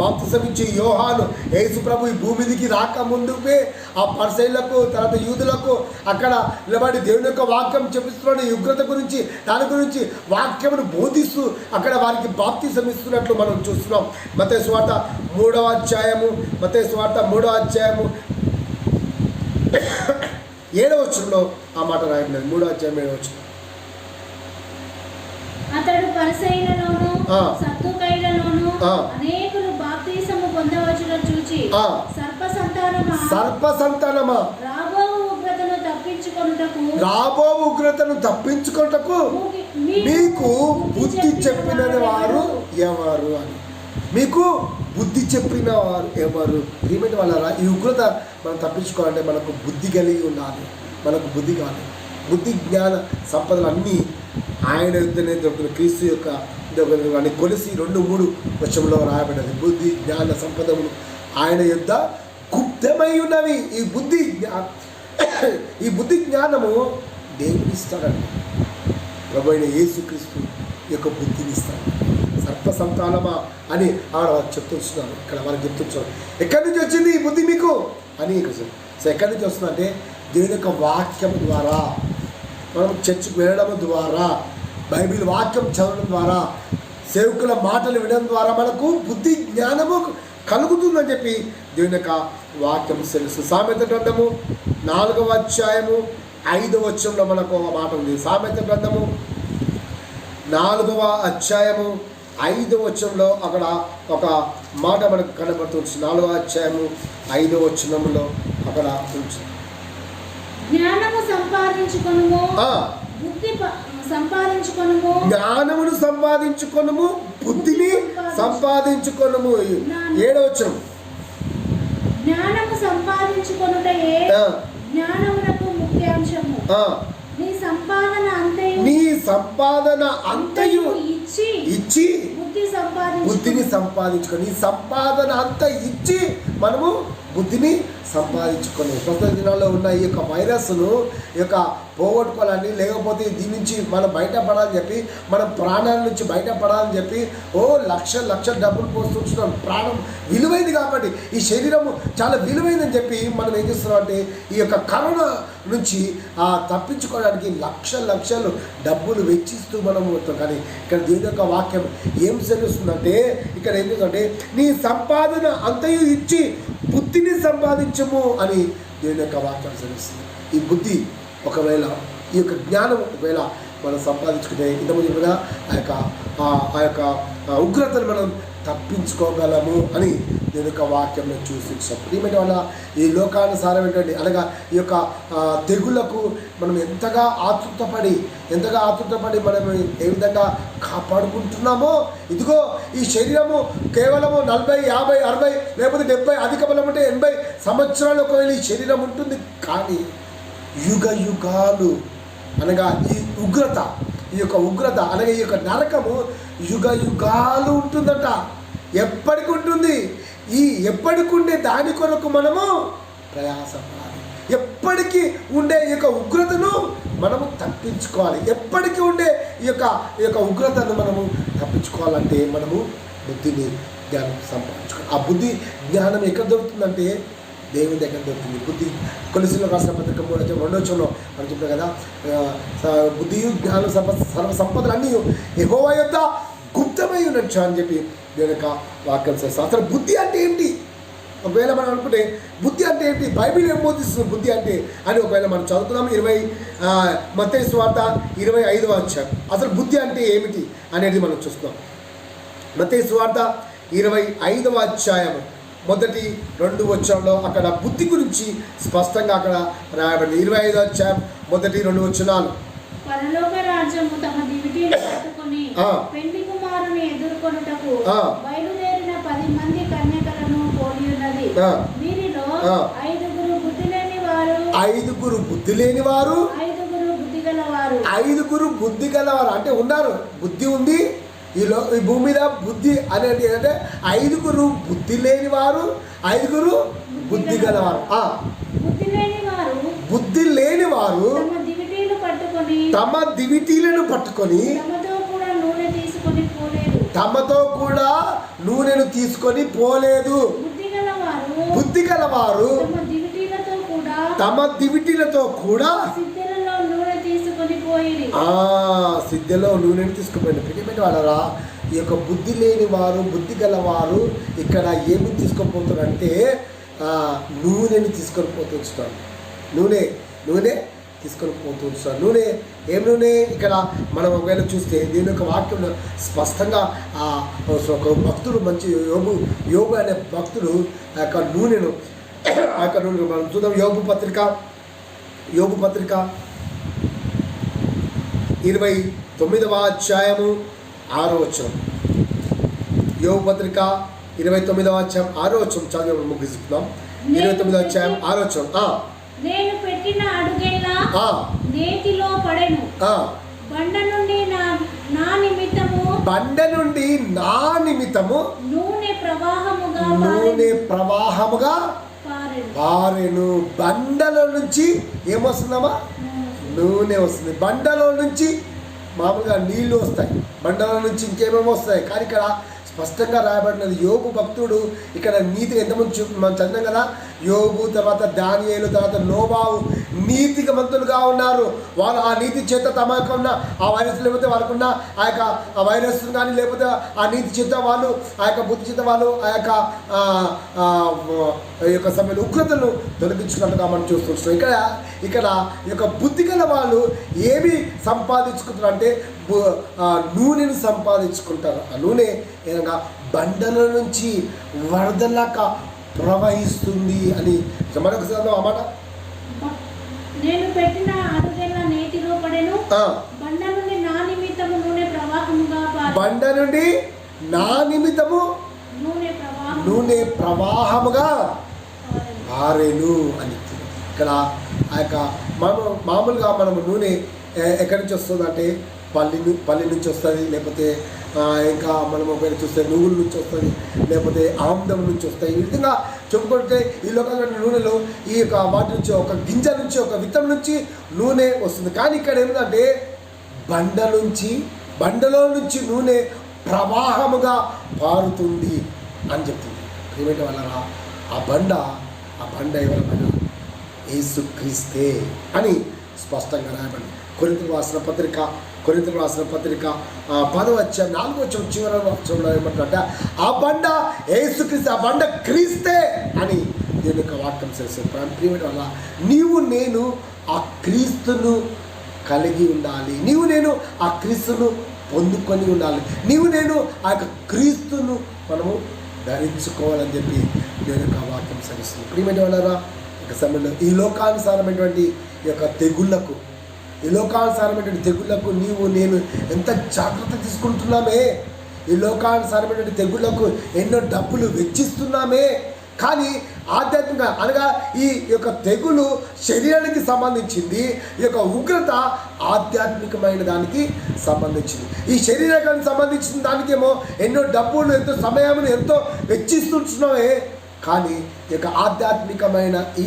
బాప్తిసం ఇచ్చి యోహాను యేసు ప్రభు ఈ భూమి మీదికి రాకముందుకే ఆ పరిసయ్యులకు తర్వాత యూదులకు అక్కడ నిలబడి దేవుని యొక్క వాక్యం చెప్పిస్తున్నాడు. ఈ ఉగ్రత గురించి, దాని గురించి వాక్యమును బోధిస్తూ అక్కడ వారికి బాప్తిసం ఇస్తున్నట్లు మనం చూస్తున్నాం. మత్తయి సువార్త 3వ అధ్యాయము 7వ వచనంలో ఆ మాట రాయబడింది. 3వ అధ్యాయం 7వ వచనం. అతడు పరిసయ్యులలోను సద్దూకయ్యులలోను అనేకులు బాప్తిసము పొందవచ్చును చూచి, సర్ప సంతానమా, రాబో ఉగ్రతను రాబో ఉగ్రతను తప్పించుకొనుటకు మీకు బుద్ధి చెప్పిన వారు ఎవరు అని. మీకు బుద్ధి చెప్పిన వారు ఎవరు? ఏమిటి వాళ్ళరా? ఈ ఉగ్రత మనం తప్పించుకోవాలంటే మనకు బుద్ధి కలిగి ఉండాలి. మనకు బుద్ధి కావాలి. బుద్ధి జ్ఞాన సంపదలు అన్నీ ఆయన యుద్ధనే దొరుకుతున్న క్రీస్తు యొక్క అని కొలిసి 2:3 వచనంలో రాయబడ్డది. బుద్ధి జ్ఞాన సంపదములు ఆయన యుద్ధ గుప్తమై ఉన్నవి. ఈ బుద్ధి జ్ఞానము దేవుని ఇస్తాడండి. ప్రభు అయిన యేసుక్రీస్తు యొక్క బుద్ధిని ఇస్తాడు. సర్ప సంతానమా అని ఆడ చెప్తున్నారు. ఇక్కడ మనకు చెప్తున్నారు ఎక్కడి నుంచి వచ్చింది ఈ బుద్ధి మీకు అని. సో ఎక్కడి నుంచి వస్తుందంటే దేవుని యొక్క వాక్యం ద్వారా, మనం చర్చికి వెళ్ళడం ద్వారా, బైబిల్ వాక్యం చదవడం ద్వారా, సేవకుల మాటలు వినడం ద్వారా మనకు బుద్ధి జ్ఞానము కలుగుతుందని చెప్పి దేవుని యొక్క వాక్యం తెలుసు. సామెత గ్రంథము 4వ అధ్యాయము 5వ వచనంలో మనకు ఒక మాట ఉంది. సామెత గ్రంథము 4వ అధ్యాయము 5వ వచనంలో అక్కడ ఒక మాట మనకు కనబడుతుంది. 4వ అధ్యాయము 5వ వచనంలో అక్కడ ఉంది, జ్ఞానము సంపాదించుకొనుము, బుద్ధి సంపాదించుకొనుము, జ్ఞానమును సంపాదించుకొనుము, బుద్ధిని సంపాదించుకొనుము. 7వ వచనం, జ్ఞానము సంపాదించుకొనుటయే జ్ఞానమునకు ముఖ్యాంశము. నీ సంపాదన అంతయు ఇచ్చి బుద్ధిని సంపాదించుకొని, నీ సంపాదన అంతా ఇచ్చి మనము బుద్ధిని సంపాదించుకొని ప్రస్తుత దినాల్లో ఉన్న ఈ యొక్క వైరస్ను ఈ యొక్క పోగొట్టుకోవాలని, లేకపోతే దీని నుంచి మనం బయటపడాలని చెప్పి, మనం ప్రాణాల నుంచి బయటపడాలని చెప్పి లక్ష డబ్బులు పోస్తున్నాం. ప్రాణం విలువైంది కాబట్టి, ఈ శరీరము చాలా విలువైందని చెప్పి మనం ఏం చేస్తున్నాం అంటే ఈ యొక్క కరోనా నుంచి తప్పించుకోవడానికి లక్షలు డబ్బులు వెచ్చిస్తూ మనం పోతాం. కానీ ఇక్కడ దీని యొక్క వాక్యం ఏం తెలుస్తుందంటే, ఇక్కడ ఏం చేస్తుందంటే నీ సంపాదన అంతయు ఇచ్చి బుద్ధిని సంపాదించము అని దేవుని యొక్క వాక్యం తెలుస్తుంది. ఈ బుద్ధి ఒకవేళ, ఈ యొక్క జ్ఞానం ఒకవేళ మనం సంపాదించుకుంటే ఇంతకుముందు కూడా ఆ యొక్క ఉగ్రతను మనం తప్పించుకోగలము అని నేను యొక్క వాక్యం చూసించాం. ఏమిటి వల్ల ఈ లోకానుసారమైనటువంటి అనగా ఈ యొక్క తెగుళ్లకు మనం ఎంతగా ఆతృతపడి మనం ఏ విధంగా కాపాడుకుంటున్నామో, ఇదిగో ఈ శరీరము కేవలము 40, 50, 60 లేకపోతే 70, అధిక బలం అంటే 80 సంవత్సరాలు ఒకవేళ ఈ శరీరం ఉంటుంది. కానీ యుగాలు అనగా ఈ యొక్క ఉగ్రత అనగా ఈ యొక్క నరకము యుగాలు ఉంటుందట. ఎప్పటికి ఉంటుంది. ఈ ఎప్పటికి ఉండే దాని కొరకు మనము ప్రయాసపడాలి. ఎప్పటికీ ఉండే ఈ యొక్క ఉగ్రతను మనము తప్పించుకోవాలి. ఎప్పటికీ ఉండే ఈ యొక్క ఉగ్రతను మనము తప్పించుకోవాలంటే మనము బుద్ధిని జ్ఞానం సంపాదించుకోవాలి. ఆ బుద్ధి జ్ఞానం ఎక్కడ దొరుకుతుందంటే దేవుని దగ్గర దొరుకుతుంది. బుద్ధి కొలసీలో రాసిన పత్రిక 3వ వచనంలో మనం చెప్పాం కదా, బుద్ధియు జ్ఞానం సర్వ సంపదలు అన్నీ యెహోవా యొద్ద గుప్తమై ఉండొచ్చు అని చెప్పి దేవుని యొక్క వాక్యం చేస్తాం. అసలు బుద్ధి అంటే ఏంటి? ఒకవేళ మనం అనుకుంటే బుద్ధి అంటే ఏంటి, బైబిల్ ఏం బోధిస్తుంది బుద్ధి అంటే అని ఒకవేళ మనం చదువుతున్నాం. మత్తయి సువార్త 25వ అధ్యాయం. అసలు బుద్ధి అంటే ఏమిటి అనేది మనం చూస్తున్నాం. మత్తయి సువార్త 25వ అధ్యాయం 1-2 వచనంలో అక్కడ బుద్ధి గురించి స్పష్టంగా అక్కడ రాయబడింది. 25వ అధ్యాయం 1-2 వచనాలు. పరలోక రాజ్యము తమ దివిటీలు పట్టుకొని పెండ్లి కుమారుని ఎదుర్కొనుటకు బయలుదేరిన 10 మంది కన్యకలను పోలి ఉన్నది. వీరిలో 5 బుద్ధి లేని వారు, 5 బుద్ధి గలవారు అంటే ఉన్నారు. బుద్ధి ఉంది ఈ భూమి మీద. బుద్ధి అనేది ఏంటంటే 5 బుద్ధి లేని వారు, 5 బుద్ధి గలవారు. బుద్ధి లేని వారు తమ దివిటీలను పట్టుకొని తమతో కూడా నూనెను తీసుకొని పోలేదు. బుద్ధి గలవారు తమ దివిటీలతో కూడా సిద్ధలో నూనెను తీసుకుపోయింది. ప్రియమైన వాళ్ళరా, ఈ యొక్క బుద్ధి లేని వారు, బుద్ధి గలవారు ఇక్కడ ఏమి తీసుకుపోతారంటే నూనెని తీసుకొని పోతుంటారు. నూనె తీసుకొని పోతుంటారు. ఏం నూనె? ఇక్కడ మనం ఒకవేళ చూస్తే దీని యొక్క వాక్యంలో స్పష్టంగా ఒక భక్తుడు, మంచి యోగు అనే భక్తుడు ఆ యొక్క నూనెను మనం చూద్దాం. యోగు పత్రిక 29వ అధ్యాయము 6వ వచనం. యోబు పత్రిక 29వ అధ్యాయం 6వ వచనం చదివి ముగిస్తున్నాం. 29వ అధ్యాయం 6వ వచనం. నేను పెట్టిన అడుగెల్లా నేతిలో పడెను. బండ నుండి నా నిమిత్తము నూనె ప్రవాహముగా పారెను. బండలో నుంచి ఏమొస్తుందమ్మా? నూనె వస్తుంది. బండలో నుంచి మామూలుగా నీళ్లు వస్తాయి, బండల నుంచి ఇంకేమేమో వస్తాయి. కానీ ఇక్కడ స్పష్టంగా రాయబడినది. యోబు భక్తుడు ఇక్కడ నీతిగా ఎంతమంది మనం చదివాం కదా. యోబు, తర్వాత దానియేలు, తర్వాత నోవాహు నీతిగా మంతులుగా ఉన్నారు. వారు ఆ నీతి చేత తమ యొక్క ఉన్న ఆ వైరస్ లేకపోతే వాళ్ళకున్న ఆ యొక్క ఆ వైరస్ కానీ లేకపోతే ఆ నీతి చేత వాళ్ళు ఆ యొక్క బుద్ధి చేత వాళ్ళు ఆ యొక్క సమయంలో ఉగ్రతను తొలగించుకున్నట్టుగా మనం చూస్తున్నాం. ఇక్కడ ఈ యొక్క బుద్ధి గల వాళ్ళు ఏమి సంపాదించుకుంటారు అంటే నూనెను సంపాదించుకుంటారు. ఆ నూనె ఏదైనా బండల నుంచి వరదలాక ప్రవహిస్తుంది అని మరొకసారి ఆ మాట. నేను పెట్టిన అడుగెల్లా నేతిలో పడెను. బండ నుండి నా నిమిత్తము నూనె ప్రవాహముగా పారెను అని. ఇక్కడ ఆ యొక్క మామూలుగా మనము నూనె ఎక్కడి నుంచి వస్తుంది అంటే పల్లి నుంచి వస్తుంది, లేకపోతే ఇంకా మనం ఒకవేళ చూస్తే నువ్వుల నుంచి వస్తుంది, లేకపోతే ఆముదం నుంచి వస్తాయి. ఈ విధంగా చెప్పుకుంటే ఈ లోకంలో నూనెలో ఈ యొక్క వాటి నుంచి ఒక గింజ నుంచి ఒక విత్తం నుంచి నూనె వస్తుంది. కానీ ఇక్కడ ఏంటంటే బండలో నుంచి నూనె ప్రవాహముగా పారుతుంది అని చెప్తుంది. ఏమిటి వల్ల ఆ బండ ఎవరైనా యేసుక్రీస్తే అని స్పష్టంగా రాయబడింది. కొరింథీయులకు రాసిన పత్రిక 10వ అధ్యాయం 4వ వచనం చివరి వచనంలో ఏమంటారంటే ఆ బండ యేసుక్రీస్తు, ఆ బండ క్రీస్తే అని దేవుని యొక్క వాక్యం చేస్తుంది. ప్రియమైన వల్ల నీవు నేను ఆ క్రీస్తును కలిగి ఉండాలి. నీవు నేను ఆ క్రీస్తును పొందుకొని ఉండాలి. నీవు నేను ఆ యొక్క క్రీస్తును మనము ధరించుకోవాలని చెప్పి దేవుని యొక్క వాక్యం సరిస్తుంది. ప్రియమైన వాళ్ళరా, ఒక సమయంలో ఈ లోకానుసారమైనటువంటి ఈ యొక్క తెగుళ్లకు నీవు నేను ఎంత జాగ్రత్త తీసుకుంటున్నామే. ఈ లోకానుసారమైనటువంటి తెగుళ్లకు ఎన్నో డబ్బులు వెచ్చిస్తున్నామే. కానీ ఆధ్యాత్మిక అనగా ఈ యొక్క తెగులు శరీరానికి సంబంధించింది, ఈ యొక్క ఉగ్రత ఆధ్యాత్మికమైన దానికి సంబంధించింది. ఈ శరీరానికి సంబంధించిన దానికేమో ఎన్నో డబ్బులు, ఎంతో సమయం, ఎంతో వెచ్చిస్తున్నామే. కానీ ఈ యొక్క ఆధ్యాత్మికమైన ఈ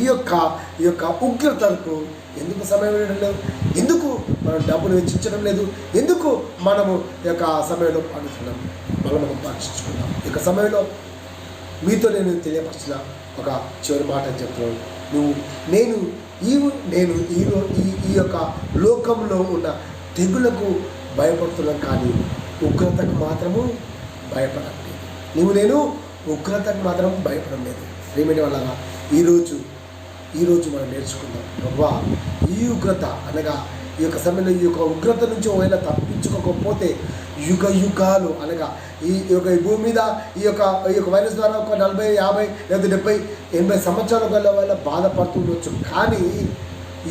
యొక్క ఉగ్రతకు ఎందుకు సమయం ఇవ్వడం లేదు? ఎందుకు మనం డబ్బులు వెచ్చించడం లేదు? ఎందుకు మనము ఈ యొక్క సమయంలో పాడుతున్నాం? మనం పరీక్షించుకున్నాం. ఈ యొక్క సమయంలో మీతో నేను తెలియపరిచిన ఒక చివరి మాట చెప్తున్నాను. నేను ఈ యొక్క లోకంలో ఉన్న తెగులకు భయపడుతున్నాను, కానీ ఉగ్రతకు మాత్రము భయపడలేదు. నేను ఉగ్రతకు మాత్రం భయపడడం లేదు. ఏమిటి వల్ల ఈరోజు మనం నేర్చుకుందాం. ప్రభువా, ఈ ఉగ్రత అనగా ఈ యొక్క సమయంలో ఈ యొక్క ఉగ్రత నుంచి ఒకవేళ తప్పించుకోకపోతే యుగాలు అనగా ఈ భూమి మీద ఈ యొక్క వైరస్ ద్వారా ఒక 40, 50 లేదా 70, 80 సంవత్సరాల వల్ల బాధపడుతుండొచ్చు. కానీ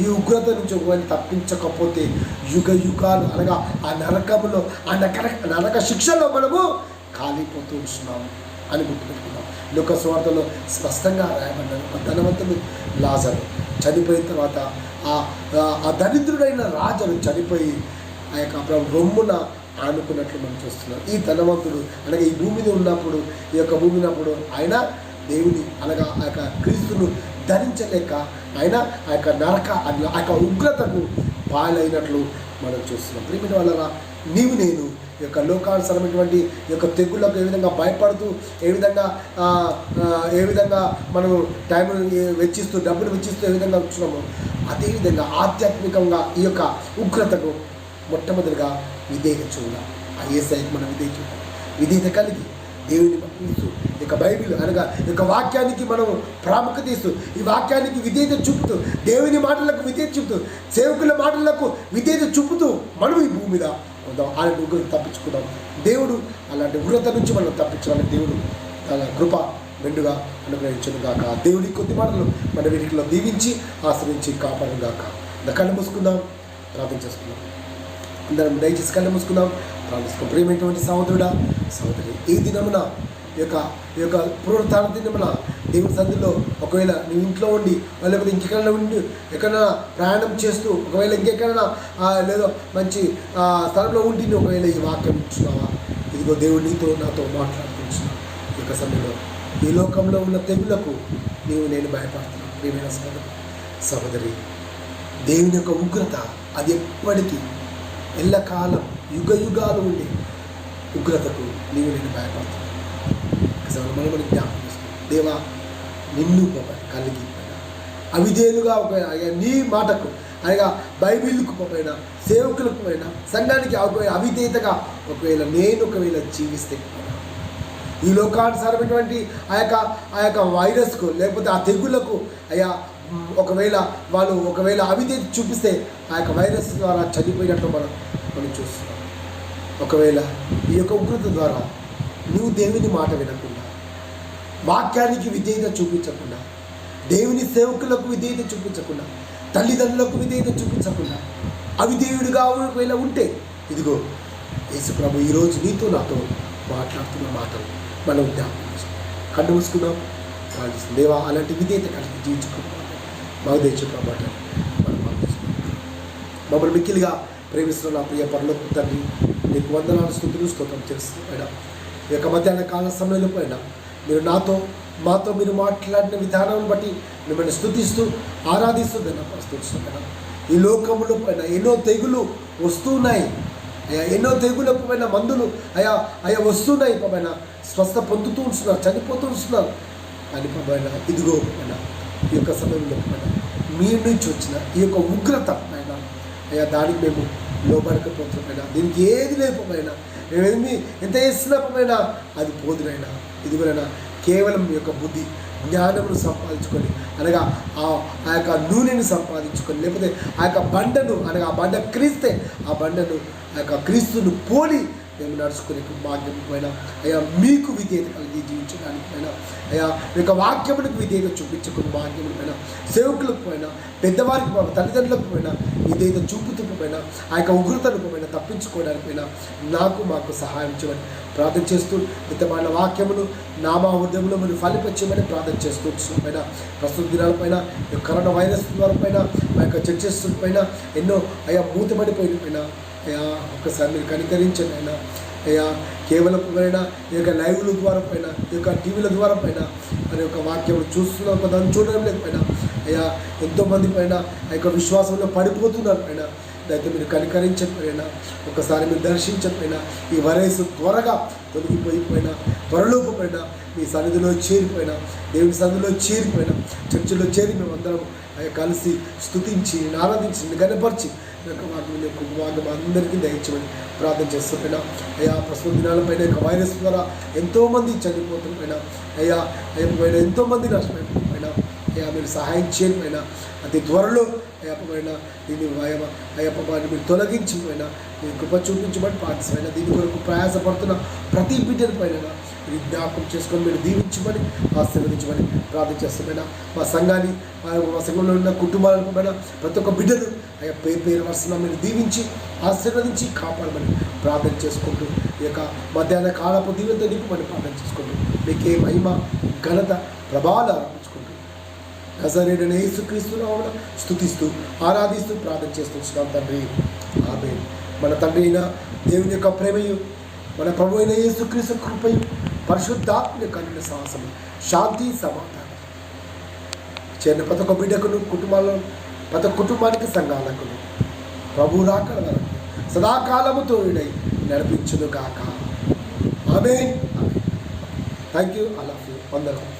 ఈ ఉగ్రత నుంచి ఒకవేళ తప్పించకపోతే యుగాలు అనగా ఆ నరకంలో ఆ నరక శిక్షలో మనము కాలిపోతూ ఉంటున్నాము అని గుర్తుపెట్టుకున్నాం. లోక సువార్తలో స్పష్టంగా రాయబడ్డారు. ఒక ధనవంతుడు లాజరు చనిపోయిన తర్వాత ఆ దరిద్రుడైన రాజును చనిపోయి ఆ యొక్క రొమ్మున ఆనుకున్నట్లు మనం చూస్తున్నాం. ఈ ధనవంతుడు అనగా ఈ భూమి మీద ఉన్నప్పుడు ఆయన దేవుని అనగా ఆ యొక్క క్రీస్తును ధరించలేక ఆయన ఆ యొక్క ఉగ్రతకు పాలైనట్లు మనం చూస్తున్నాం. ప్రియమైన వల్ల నీవు నేను ఈ యొక్క లోకానుసరమైనటువంటి ఈ యొక్క తెగుళ్ళకు ఏ విధంగా భయపడుతూ ఏ విధంగా మనం టైం వెచ్చిస్తూ డబ్బులు వెచ్చిస్తూ ఏ విధంగా ఉంటున్నామో అదేవిధంగా ఆధ్యాత్మికంగా ఈ యొక్క ఉగ్రతకు మొట్టమొదటిగా విధేయత చూడాలి. ఆ యేసయ్యకు మనం విధేయత కలిగి దేవుని పంపిస్తూ ఈ యొక్క బైబిల్ అనగా ఈ యొక్క వాక్యానికి మనం ప్రాముఖ్యత ఇస్తూ ఈ వాక్యానికి విధేయత చూపుతూ దేవుని మాటలకు విధేయత చూపుతూ సేవకుల మాటలకు విధేయత చూపుతూ మనం ఈ భూమి మీద ఉందాం. అలాంటి ఉగ్రత తప్పించుకుందాం. దేవుడు అలాంటి ఉగ్రత నుంచి మనం తప్పించాలని దేవుడు తన కృప మెండుగా అనుగ్రహించను గాక. దేవుడి కొద్ది మాటలు మన వీటిలో దీవించి ఆశ్రయించి కాపాడును గాక. కళ్ళు మూసుకుందాం, ప్రార్థన చేసుకుందాం. అందరం దయచేసి కళ్ళు మూసుకుందాం, ప్రార్థిస్తున్నాం. ప్రేమైనటువంటి సహోదరుడా, సహోదరి, ఈ దినమున ఈ యొక్క పునరుత్థాన దినమున దేవుని సన్నిధిలో ఒకవేళ నువ్వు ఇంట్లో ఉండి లేకపోతే ఇంకెక్కడైనా ఉండి ఎక్కడైనా ప్రయాణం చేస్తూ ఒకవేళ ఇంకెక్కడైనా లేదో మంచి స్థలంలో ఉండి ఒకవేళ ఈ వాక్యం ఇచ్చున్నావా, ఇదిగో దేవుడు నీతో నాతో మాట్లాడుతున్నావు. ఈ యొక్క సమయంలో ఈ లోకంలో ఉన్న తెగులకు నేను భయపడుతున్నాను. ప్రియమైన సహోదరి, దేవుని యొక్క ఉగ్రత అది ఎప్పటికీ ఎల్లకాలం యుగాలు ఉండే ఉగ్రతకు నేను భయపడుతున్నాను. మనం జ్ఞాపకం చేస్తున్నాం. దేవా, నిన్ను కలిగి అవిధేయులుగా ఒక నీ మాటకు అనగా బైబిల్కు పోయినా సేవకులకు పోయినా సంఘానికి అవిధేయతగా ఒకవేళ జీవిస్తే ఈ లోకానుసారమైనటువంటి ఆ యొక్క వైరస్కు లేకపోతే ఆ తెగుళ్లకు ఒకవేళ అవిధేయత చూపిస్తే ఆ యొక్క వైరస్ ద్వారా చనిపోయినట్టు మనం చూస్తున్నాం. ఒకవేళ ఈ యొక్క ఉగ్రత ద్వారా నువ్వు దేవుని మాట వినకుండా, వాక్యానికి విధేయత చూపించకుండా, దేవుని సేవకులకు విధేయత చూపించకుండా, తల్లిదండ్రులకు విధేయత చూపించకుండా అవిధేయుడిగా ఒకవేళ ఉంటే, ఇదిగో యేసు ప్రభు ఈరోజు నీతో నాతో మాట్లాడుతున్న మాటలు మనం కళ్ళు మూసుకుందాం. ప్రార్థిస్తున్నాం. దేవా, అలాంటి విధేయత కలిగి జీవించుకుంటాం. మాకు తెచ్చుకున్న మాటలు మనం ప్రార్థిస్తున్నాం. మమ్మల్ని మిక్కిలిగా ప్రేమిస్తున్న నా ప్రియ పరలోక తండ్రి, నీకు వందనాలు, స్తుతులు, స్తోత్రం చేస్తున్నాం. ఈ యొక్క మధ్యాహ్న కాల సమయంలో పైన మీరు మాతో మీరు మాట్లాడిన విధానం బట్టి మిమ్మల్ని స్తుతిస్తూ ఆరాధిస్తూ ప్రస్తుతం. ఈ లోకంలో పైన ఎన్నో తెగులు వస్తున్నాయి అయ్యా, ఎన్నో తెగులకు పైన మందులు అయ్యా వస్తున్నాయి. పైన స్వస్థ పొందుతూ ఉంటున్నారు, చనిపోతూ ఉంటున్నారు. కానీ పైన ఇదిగో పైన ఈ యొక్క సమయంలో పైన మీ నుంచి వచ్చిన ఈ యొక్క ఉగ్రత పైన అయ్యా, దానికి మేము లోబడకపోతున్నాం. దీనికి ఏది లేకపోయినా మేమేమి ఎంత చేసినప్పుడైనా అది పోదునైనా ఇదిగోనైనా కేవలం మీ యొక్క బుద్ధి జ్ఞానమును సంపాదించుకొని అనగా ఆ యొక్క నూనెని సంపాదించుకొని లేకపోతే ఆ యొక్క బండను అనగా ఆ బండ క్రీస్తే ఆ బండను ఆ యొక్క క్రీస్తును పోలి మేము నడుచుకునే భాగ్యం పైన అయ్యా మీకు విధేయత కలిగి జీవించడానికి పైన అయ్యా మీ యొక్క వాక్యములకు విధేయత చూపించుకున్న భాగ్యముల పైన సేవకులకు పైన పెద్దవారికి తల్లిదండ్రులకు పైన విధేయత చూపుతూ పైన ఆ యొక్క ఉగ్రతలకు పైన తప్పించుకోవడానికి పైన మాకు సహాయం చేయమని ప్రార్థన చేస్తూ మితమైన వాక్యములు నామా హృదయంలో మనం ఫలిపచ్చేయమని ప్రార్థన చేస్తూ వచ్చిన పైన ప్రస్తుత దినాలపైన కరోనా వైరస్ పైన మా యొక్క చర్చెస్ పైన ఎన్నో అయ్యా మూతపడిపోయిన పైన అయ్యా ఒక్కసారి మీరు కనికరించండి అయినా అయ్యా కేవలం పైన ఈ యొక్క లైవ్ల ద్వారా పైన ఈ యొక్క టీవీల ద్వారా పైన మరి యొక్క వాక్యం చూస్తున్నాం దాన్ని చూడడం లేదు పైన అయ్యా ఎంతోమంది పైన ఆ యొక్క విశ్వాసంలో పడిపోతున్నారు పైన అయితే మీరు కనికరించకపోయినా ఒకసారి మీరు దర్శించకపోయినా ఈ వైరస్ త్వరగా తొలగిపోయిపోయినా త్వరలోకపోయినా మీ సన్నిధిలో చేరిపోయినా దేవుని సన్నిధిలో చేరిపోయినా చర్చిలో చేరి మేమందరం కలిసి స్తుతించి ఆరాధించి గణపరిచి వాక్యం అందరికీ దయచేయమని ప్రార్థన చేస్తున్నా. అయ్యా ప్రస్తుత దినాలపైన యొక్క వైరస్ ద్వారా ఎంతోమంది చనిపోతున్న అయ్యా పైన ఎంతోమంది నష్టమైపోయినా అయ్యా మీరు సహాయం చేయకపోయినా అతి త్వరలో అయ్యప్పైనా దీన్ని అయ్యప్పని మీరు తొలగించిపోయినా మీరు కృప చూపించబడి ప్రార్థించమైనా దీని కొరకు ప్రయాసపడుతున్న ప్రతి బిడ్డల పైన మీరు జ్ఞాపకం చేసుకొని మీరు దీవించమని ఆశీర్వదించమని ప్రార్థన చేస్తున్నా. మా సంఘాన్ని మా సంఘంలో ఉన్న కుటుంబాలకు పైన ప్రతి ఒక్క బిడ్డను అయ్యా పేరు వరుసన మీరు దీవించి ఆశీర్వదించి కాపాడమని ప్రార్థన చేసుకుంటూ ఈ యొక్క మధ్యాహ్న కాలపు దీవెనతో నింపమని ప్రార్థన చేసుకుంటూ మీకే మహిమ ఘనత ప్రభావాలు ఆరంభించుకుంటూ నజరేయుడైన యేసుక్రీస్తు నామమున స్తుతిస్తూ ఆరాధిస్తూ ప్రార్థన చేస్తున్నాం తండ్రి, ఆమేన్. మన తండ్రి అయిన దేవుని యొక్క ప్రేమయు మన ప్రభు అయిన యేసుక్రీస్తు కృపయు పరిశుద్ధాత్మ కన్నుల సాహసము శాంతి సమాధానం చేరిన ప్రతి ఒక్క బిడ్డకును కుటుంబాల్లో ప్రతి కుటుంబానికి సంఘాలకును ప్రభు రాకడ వరకు సదాకాలము తోడై నడిపించును గాక. ఆమేన్. Thank you. I love you. వందనాలు.